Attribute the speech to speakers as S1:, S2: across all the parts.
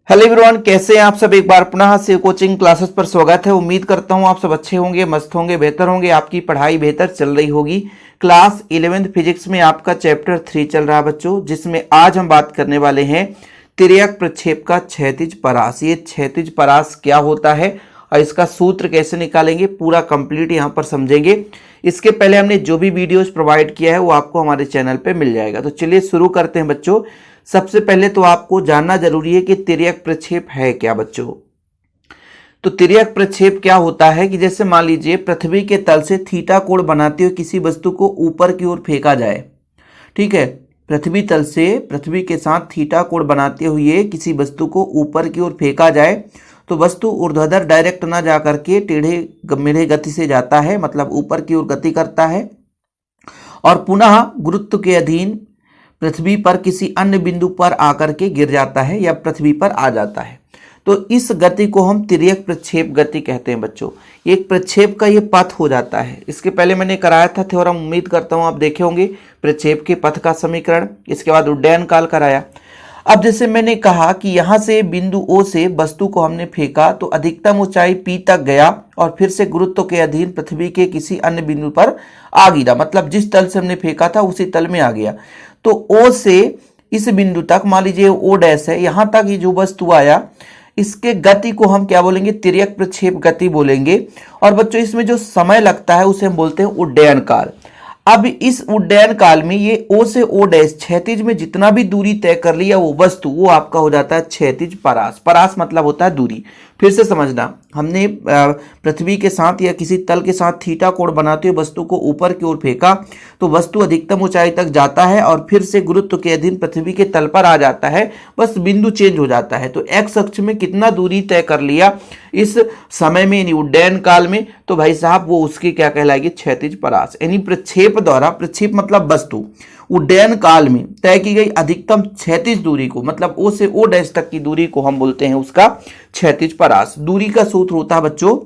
S1: Hello everyone, कैसे हैं आप सब। एक बार पुनः से कोचिंग क्लासेस पर स्वागत है। उम्मीद करता हूं आप सब अच्छे होंगे, मस्त होंगे, बेहतर होंगे, आपकी पढ़ाई बेहतर चल रही होगी। क्लास 11th फिजिक्स में आपका चैप्टर 3 चल रहा है बच्चों, जिसमें आज हम बात करने वाले हैं तिर्यक प्रक्षेप का क्षैतिज परास। ये क्षैतिज परास क्या होता है और इसका सूत्र कैसे निकालेंगे, पूरा कंप्लीट यहाँ पर समझेंगे। इसके पहले हमने जो भी वीडियोज प्रोवाइड किया है वो आपको हमारे चैनल पे मिल जाएगा। तो चलिए शुरू करते हैं बच्चों। सबसे पहले तो आपको जानना जरूरी है कि तिर्यक प्रक्षेप है क्या बच्चों। तो तिर्यक प्रक्षेप क्या होता है कि जैसे मान लीजिए पृथ्वी के तल से थीटा कोण बनाते हुए किसी वस्तु को ऊपर की ओर फेंका जाए। ठीक है, पृथ्वी तल से पृथ्वी के साथ थीटा कोण बनाते हुए किसी वस्तु को ऊपर की ओर फेंका जाए तो वस्तु ऊर्ध्वाधर डायरेक्ट ना जा करके टेढ़े मेढ़े गति से जाता है, मतलब ऊपर की ओर गति करता है और पुनः गुरुत्व के अधीन पृथ्वी पर किसी अन्य बिंदु पर आकर के गिर जाता है या पृथ्वी पर आ जाता है। तो इस गति को हम तिर्यक प्रक्षेप गति कहते हैं बच्चों। एक प्रक्षेप का ये पथ हो जाता है। इसके पहले मैंने कराया था थ्योरम, उम्मीद करता हूं आप देखे होंगे, प्रक्षेप के पथ का समीकरण। इसके बाद उड्डयन काल कराया। अब जैसे मैंने कहा कि यहां से बिंदु ओ से वस्तु को हमने फेंका तो अधिकतम ऊंचाई P तक गया और फिर से गुरुत्व के अधीन पृथ्वी के किसी अन्य बिंदु पर आ गिरा, मतलब जिस तल से हमने फेंका था उसी तल में आ गया। तो O से इस बिंदु तक, मान लीजिए O डैश है, यहां तक ये जो वस्तु आया, इसके गति को हम क्या बोलेंगे, तिर्यक प्रक्षेप गति बोलेंगे। और बच्चों इसमें जो समय लगता है उसे हम बोलते हैं उड्डयन काल। अब इस उड्डयन काल में ये O से O डैश क्षैतिज में जितना भी दूरी तय कर लिया वो वस्तु, वो आपका हो जाता है क्षैतिज परास। परास मतलब होता है दूरी। फिर से समझना, हमने पृथ्वी के साथ या किसी तल के साथ थीटा कोण बनाते हुए वस्तु को ऊपर की ओर फेंका तो वस्तु अधिकतम ऊंचाई तक जाता है और फिर से गुरुत्व के अधीन पृथ्वी के तल पर आ जाता है, बस बिंदु चेंज हो जाता है। तो एक्स अक्ष में कितना दूरी तय कर लिया इस समय में, यानी उड्डयन काल में, तो भाई साहब वो उसकी क्या कहलाएगी, क्षैतिज परास। यानी प्रक्षेप द्वारा, प्रक्षेप मतलब वस्तु, उड्डयन काल में तय की गई अधिकतम क्षैतिज दूरी को, मतलब O से O डैश तक की दूरी को हम बोलते हैं उसका क्षैतिज परास। दूरी का सूत्र होता है बच्चों,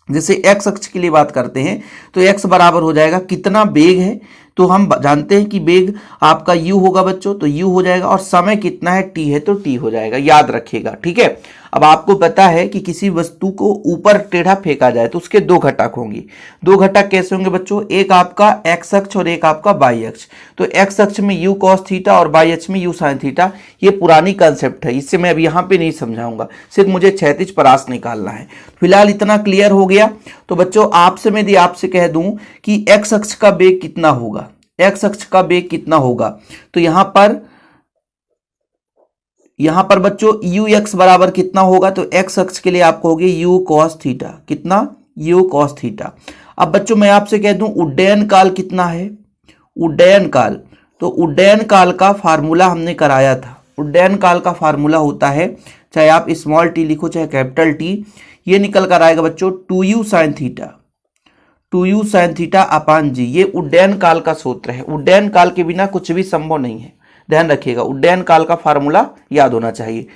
S1: जैसे एक्स अक्ष के लिए बात करते हैं तो एक्स बराबर हो जाएगा कितना वेग है, तो हम जानते हैं कि वेग आपका u होगा बच्चों, तो u हो जाएगा, और समय कितना है t है तो t हो जाएगा, याद रखिएगा। ठीक है, अब आपको पता है कि किसी वस्तु को ऊपर टेढ़ा फेंका जाए तो उसके दो घटक होंगे। दो घटक कैसे होंगे बच्चों, एक आपका एक्स अक्ष और एक आपका वाई अक्ष। तो एक्स अक्ष में u cos थीटा और वाई अक्ष में u sin थीटा। ये पुरानी कंसेप्ट है, इससे मैं अब यहाँ पे नहीं समझाऊंगा, सिर्फ मुझे क्षैतिज परास निकालना है। फिलहाल इतना क्लियर हो गया। तो बच्चों आपसे मैं यदि आपसे कह दूं कि एक्स अक्ष का वेग कितना होगा, एक्स अक्ष का वेग कितना होगा, तो यहां पर बच्चों यू एक्स बराबर कितना होगा, तो एक्स अक्ष के लिए आपको होगी यू कॉस थीटा। कितना, यू कॉस थीटा। अब बच्चों मैं आपसे कह दूं उड्डयन काल कितना है, उड्डयन काल, तो उड्डयन काल का फार्मूला हमने कराया था। उड्डयन काल का फार्मूला होता है, चाहे आप स्मॉल टी लिखो चाहे कैपिटल टी, ये निकल कर आएगा बच्चों 2u sin theta, 2u sin theta upon g. ये उड्डयन काल का सूत्र है। उड्डयन काल के बिना कुछ भी संभव नहीं है, ध्यान रखिएगा। उड्डयन काल का फार्मूला याद होना चाहिए।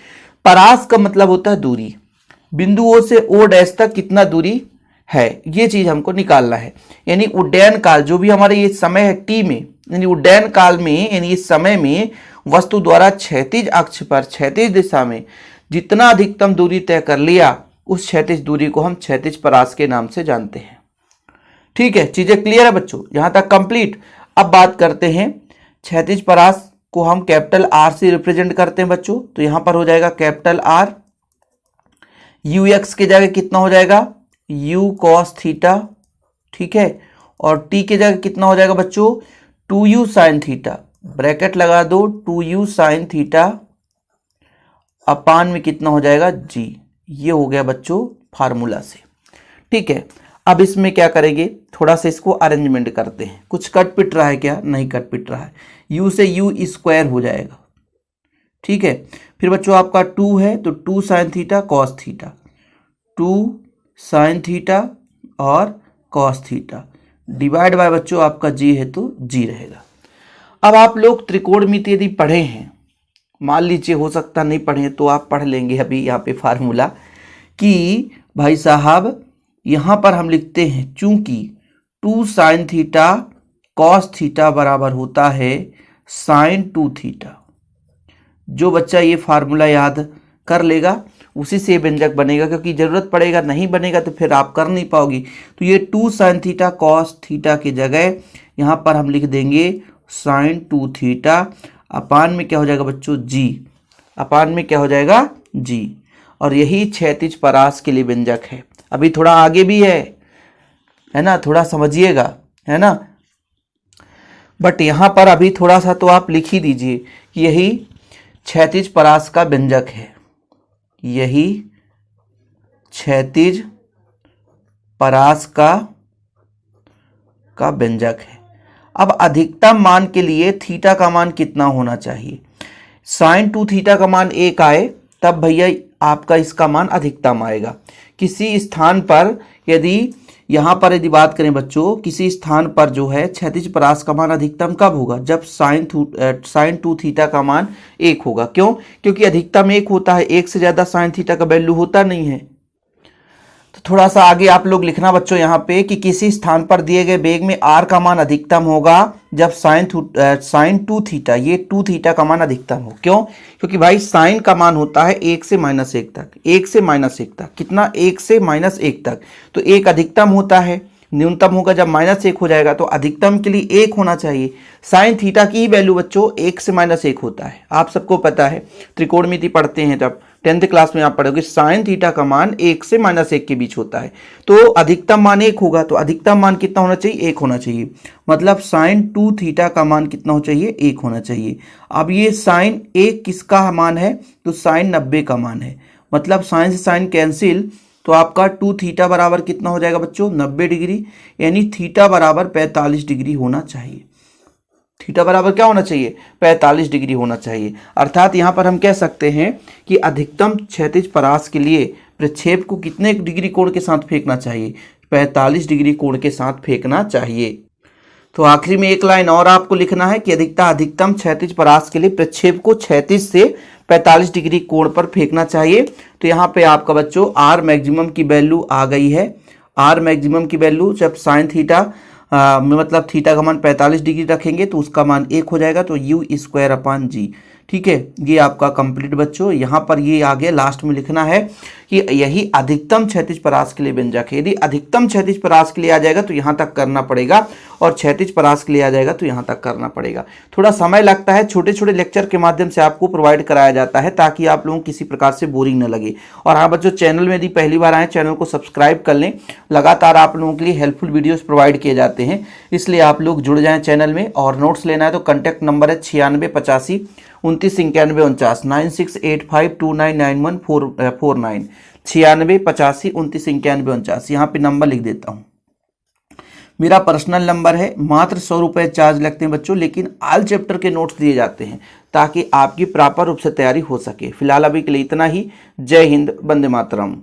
S1: परास का मतलब होता है दूरी, बिंदु O से O डैश तक कितना दूरी है, ये चीज हमको निकालना है। यानी उड्डयन काल, जो भी हमारे ये समय है टी में, यानी उड्डयन काल में, यानी इस समय में वस्तु द्वारा क्षैतिज अक्ष पर, क्षैतिज दिशा में जितना अधिकतम दूरी तय कर लिया, उस क्षैतिज दूरी को हम क्षैतिज परास के नाम से जानते हैं। ठीक है, चीजें क्लियर है बच्चों, यहां तक कंप्लीट। अब बात करते हैं क्षैतिज परास को हम कैपिटल R से रिप्रेजेंट करते हैं बच्चों। तो यहां पर हो जाएगा कैपिटल R, यू एक्स की जगह कितना हो जाएगा, यू कॉस थीटा। ठीक है, और t की जगह कितना हो जाएगा बच्चों, 2u sin थीटा। ब्रैकेट लगा दो, 2u sin थीटा अपान में कितना हो जाएगा g। ये हो गया बच्चों फार्मूला से। ठीक है, अब इसमें क्या करेंगे, थोड़ा सा इसको अरेंजमेंट करते हैं। कुछ कट पिट रहा है क्या, नहीं कट पिट रहा है। u से u स्क्वायर हो जाएगा। ठीक है, फिर बच्चों आपका 2 है तो 2 sin theta cos theta, 2 sin theta और cos थीटा, डिवाइड बाय बच्चों आपका g है तो g रहेगा। अब आप लोग त्रिकोणमिति यदि पढ़े हैं, मान लीजिए हो सकता नहीं पढ़े तो आप पढ़ लेंगे अभी यहाँ पे फार्मूला, कि भाई साहब यहां पर हम लिखते हैं चूंकि 2 sin थीटा cos थीटा बराबर होता है sin 2 थीटा। जो बच्चा ये फार्मूला याद कर लेगा उसी से व्यंजक बनेगा, क्योंकि ज़रूरत पड़ेगा, नहीं बनेगा तो फिर आप कर नहीं पाओगी। तो ये 2 sin थीटा कॉस थीटा की जगह यहाँ पर हम लिख देंगे sin 2 थीटा अपान में क्या हो जाएगा बच्चों जी, अपान में क्या हो जाएगा जी। और यही क्षैतिज परास के लिए व्यंजक है। अभी थोड़ा आगे भी है ना, थोड़ा समझिएगा, है ना। बट यहाँ पर अभी थोड़ा सा तो आप लिख ही दीजिए कि यही क्षैतिज परास का व्यंजक है, यही क्षैतिज परास का व्यंजक है। अब अधिकतम मान के लिए थीटा का मान कितना होना चाहिए? sin 2 थीटा का मान 1 आए तब भैया आपका इसका मान अधिकतम आएगा। किसी स्थान पर यहाँ पर यदि बात करें बच्चों, किसी स्थान पर जो है क्षैतिज परास का मान अधिकतम कब होगा? जब sin 2 थीटा का मान 1 होगा। क्यों? क्योंकि अधिकतम 1 होता है, 1 से ज़्यादा sin थीटा का वैल्यू होता नहीं है। तो थोड़ा सा आगे आप लोग लिखना बच्चों यहाँ पे कि किसी स्थान पर दिए गए वेग में r का मान अधिकतम होगा जब sin 2 थीटा, ये 2 थीटा का मान अधिकतम हो। क्यों? क्योंकि भाई साइन का मान होता है 1 से -1 तक, 1 से -1 तक, कितना? 1 से -1 तक। तो 1 अधिकतम होता है, न्यूनतम होगा जब -1 हो जाएगा, तो अधिकतम के लिए 1 होना चाहिए। साइन थीटा की वैल्यू बच्चों 1 से -1 होता है, आप सबको पता है, त्रिकोणमिति पढ़ते हैं तब 10th क्लास में आप पढ़ोगे साइन थीटा का मान 1 से -1 के बीच होता है। तो अधिकतम मान 1 होगा, तो अधिकतम मान कितना होना चाहिए? 1 होना चाहिए। मतलब साइन 2 थीटा का मान कितना होना चाहिए? 1 होना चाहिए। अब ये साइन 1 किसका मान है? तो साइन 90 का मान है। मतलब साइन से साइन कैंसिल, तो आपका 2 थीटा बराबर कितना हो जाएगा बच्चों? 90 डिग्री, यानी थीटा बराबर 45 डिग्री होना चाहिए। थीटा बराबर क्या होना चाहिए? 45 डिग्री होना चाहिए। अर्थात यहाँ पर हम कह सकते हैं कि अधिकतम क्षैतिज परास के लिए प्रक्षेप को कितने डिग्री कोण के साथ फेंकना चाहिए? 45 डिग्री कोण के साथ फेंकना चाहिए। तो आखिरी में एक लाइन और आपको लिखना है कि अधिकतम क्षैतिज परास के लिए प्रक्षेप को क्षैतिज से 45 डिग्री कोण पर फेंकना चाहिए। तो यहाँ पे आपका बच्चों आर मैक्सिमम की वैल्यू आ गई है। आर मैक्सिमम की वैल्यू जब साइन थीटा मतलब थीटा का मान 45 डिग्री रखेंगे तो उसका मान 1 हो जाएगा, तो u²/g। ठीक है, ये आपका कंप्लीट बच्चों। यहाँ पर ये आगे लास्ट में लिखना है कि यही अधिकतम क्षैतिज परास के लिए व्यंजक है। यदि अधिकतम क्षैतिज परास के लिए आ जाएगा तो यहाँ तक करना पड़ेगा, और क्षैतिज परास के लिए आ जाएगा तो यहाँ तक करना पड़ेगा। थोड़ा समय लगता है, छोटे छोटे लेक्चर के माध्यम से आपको प्रोवाइड कराया जाता है ताकि आप लोगों को किसी प्रकार से बोरिंग न लगे। और हाँ बच्चों, चैनल में यदि पहली बार आए चैनल को सब्सक्राइब कर लें। लगातार आप लोगों के लिए हेल्पफुल वीडियोस प्रोवाइड किए जाते हैं, इसलिए आप लोग जुड़ जाएं चैनल में। और नोट्स लेना है तो कॉन्टैक्ट नंबर है 9685 29 91 49 9685299149 9685 29 91 49। यहाँ पे नंबर लिख देता हूँ, मेरा पर्सनल नंबर है। मात्र 100 रुपये चार्ज लगते हैं बच्चों, लेकिन ऑल चैप्टर के नोट्स दिए जाते हैं ताकि आपकी प्रॉपर रूप से तैयारी हो सके। फिलहाल अभी के लिए इतना ही। जय हिंद, वंदे मातरम।